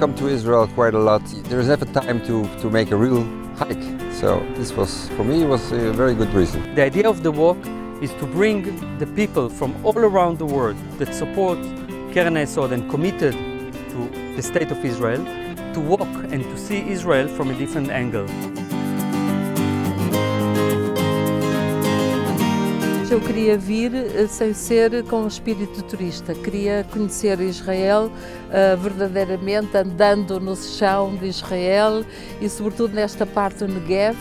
come to Israel quite a lot. There's never time to make a real hike. So this was, for me, was a very good reason. The idea of the walk is to bring the people from all around the world that support Keren HaYesod and committed to the State of Israel to walk and to see Israel from a different angle. Eu queria vir sem ser com o espírito turista, queria conhecer Israel verdadeiramente, andando no chão de Israel e sobretudo nesta parte do Negev,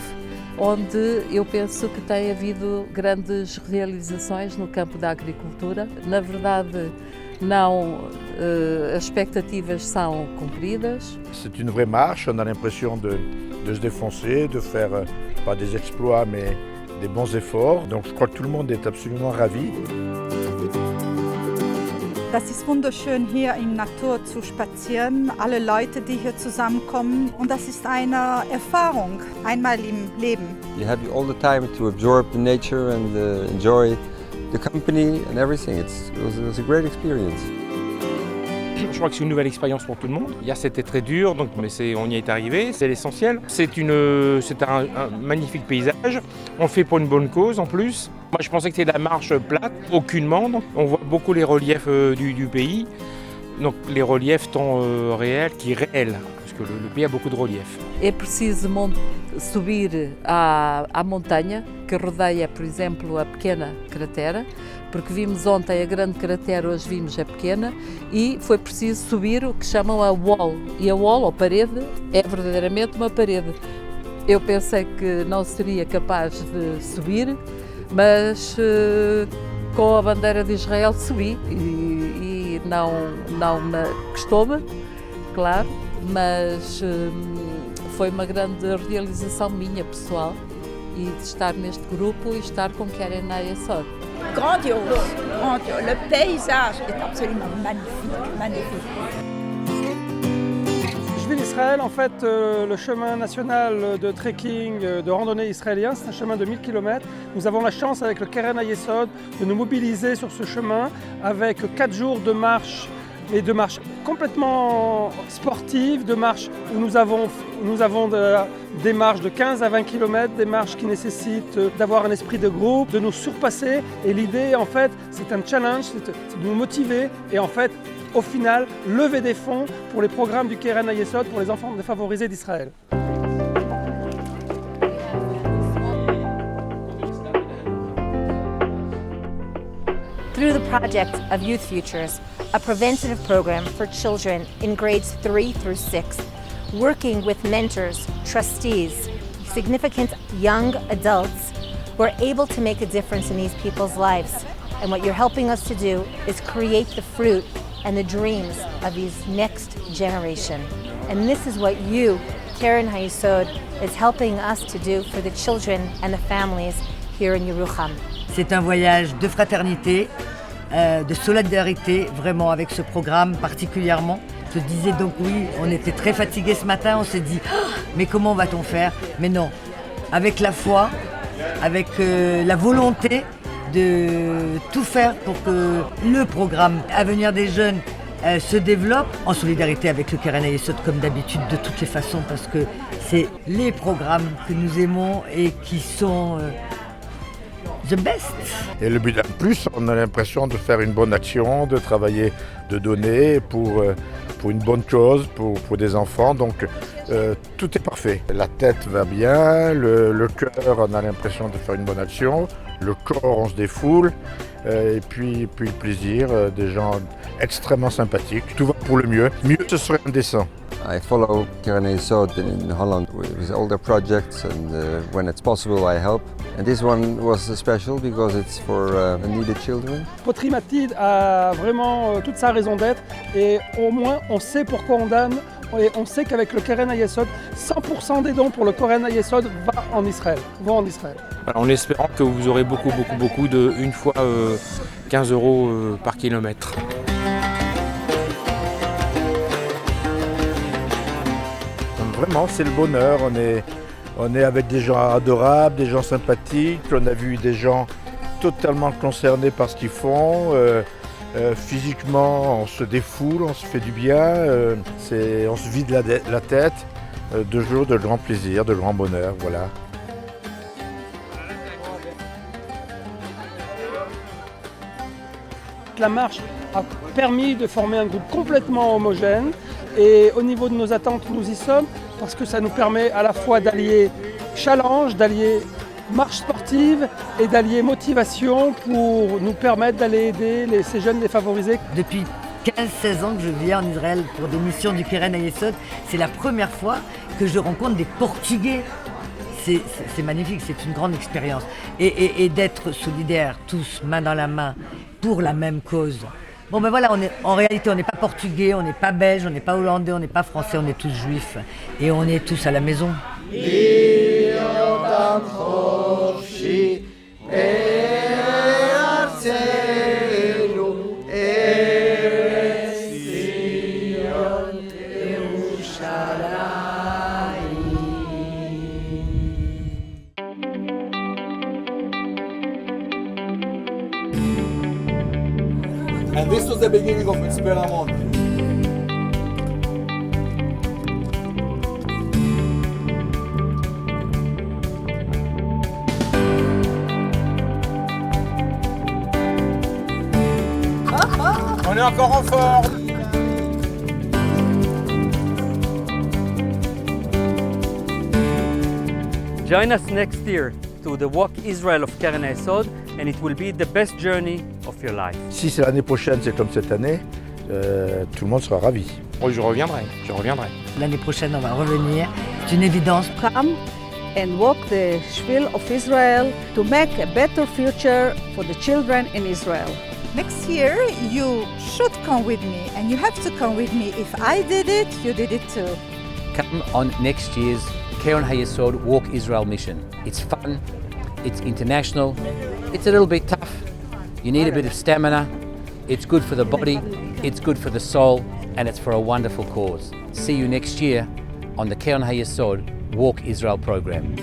onde eu penso que tem havido grandes realizações no campo da agricultura. Na verdade, não, as expectativas são cumpridas. C'est une vraie marche, on a l'impression de se défoncer, de faire pas des exploits mais des bons efforts, donc je crois que tout le monde est absolument ravi. Das ist wunderschön, hier in Natur zu spazieren, alle Leute, die hier zusammenkommen, und das ist eine Erfahrung, einmal im Leben. You have all the time to absorb the nature and enjoy the company and everything. It was a great experience. Je crois que c'est une nouvelle expérience pour tout le monde. Hier c'était très dur, donc, mais on y est arrivé, c'est l'essentiel. C'est un magnifique paysage, on le fait pour une bonne cause en plus. Moi je pensais que c'était de la marche plate, aucunement. Donc, on voit beaucoup les reliefs du pays, donc les reliefs tant réels qu'irréels, parce que le pays a beaucoup de reliefs. É preciso subir à montanha, que rodeia, por exemplo, a pequena cratera, porque vimos ontem a grande cratera, hoje vimos a pequena, e foi preciso subir o que chamam a wall. E a wall, ou parede, é verdadeiramente uma parede. Eu pensei que não seria capaz de subir, mas com a bandeira de Israel subi e não me custou-me, claro, mas foi uma grande realização minha, pessoal, e de estar neste grupo e estar com Keren HaYesod. Grandiose, grandiose. Le paysage est absolument magnifique, magnifique. Je vis l'Israël, en fait, le chemin national de trekking, de randonnée israélien, c'est un chemin de 1000 km. Nous avons la chance, avec le Keren HaYesod, de nous mobiliser sur ce chemin avec 4 jours de marche, et de marches complètement sportives, de marches où nous avons des marches de 15 à 20 km, des marches qui nécessitent d'avoir un esprit de groupe, de nous surpasser. Et l'idée, en fait, c'est un challenge, c'est de nous motiver et en fait, au final, lever des fonds pour les programmes du Keren HaYesod pour les enfants défavorisés d'Israël. Through the project of Youth Futures, a preventative program for children in grades 3 through 6, working with mentors, trustees, significant young adults, we're able to make a difference in these people's lives. And what you're helping us to do is create the fruit and the dreams of these next generation. And this is what you, Keren HaYesod, is helping us to do for the children and the families here in Yerucham. C'est un voyage de fraternité, de solidarité, vraiment avec ce programme particulièrement. Je disais donc oui, on était très fatigués ce matin, on s'est dit mais comment va-t-on faire? Mais non, avec la foi, avec la volonté de tout faire pour que le programme Avenir des jeunes se développe en solidarité avec le Keren HaYesod comme d'habitude de toutes les façons parce que c'est les programmes que nous aimons et qui sont the best. Et le but en plus, on a l'impression de faire une bonne action, de travailler, de donner pour une bonne cause, pour des enfants. Donc tout est parfait. La tête va bien, le cœur, on a l'impression de faire une bonne action, le corps, on se défoule, et puis le plaisir, des gens extrêmement sympathiques. Tout va pour le mieux. Mieux, ce serait indécent. I follow Keren HaYesod in Holland with all their projects, and when it's possible I help. And this one was special because it's for needed children. Poterie Mathilde a vraiment toute sa raison d'être et au moins on sait pourquoi on donne et on sait qu'avec le Keren HaYesod, 100% des dons pour le Keren HaYesod vont en Israël. Voilà, en espérant que vous aurez beaucoup de, une fois 15 € par kilomètre. Vraiment, c'est le bonheur. On est avec des gens adorables, des gens sympathiques. On a vu des gens totalement concernés par ce qu'ils font. Physiquement, on se défoule, on se fait du bien, on se vide la tête. 2 jours de grand plaisir, de grand bonheur, voilà. La marche a permis de former un groupe complètement homogène et au niveau de nos attentes, nous y sommes parce que ça nous permet à la fois d'allier challenge, d'allier marche sportive et d'allier motivation pour nous permettre d'aller aider ces jeunes défavorisés. Depuis 15-16 ans que je viens en Israël pour des missions du Keren Hayesod, c'est la première fois que je rencontre des Portugais. C'est magnifique, c'est une grande expérience. Et d'être solidaires, tous, main dans la main, pour la même cause. Bon ben voilà, en réalité on n'est pas portugais, on n'est pas belge, on n'est pas hollandais, on n'est pas français, on est tous juifs. Et on est tous à la maison. And this was the beginning of Mitzpe Ramon. On est encore en forme. Join us next year to the Walk Israel of Keren Hayesod, and it will be the best journey of your life. Si c'est l'année prochaine, c'est comme cette année, tout le monde sera ravi. Oui, je reviendrai. L'année prochaine, on va revenir. C'est une évidence. Come and walk the Shvil of Israel to make a better future for the children in Israel. Next year, you should come with me, and you have to come with me. If I did it, you did it too. Come on next year's Keren Hayesod Walk Israel mission. It's fun, it's international, it's a little bit tough. You need a bit of stamina. It's good for the body, it's good for the soul, and it's for a wonderful cause. See you next year on the Keren Hayesod Walk Israel program.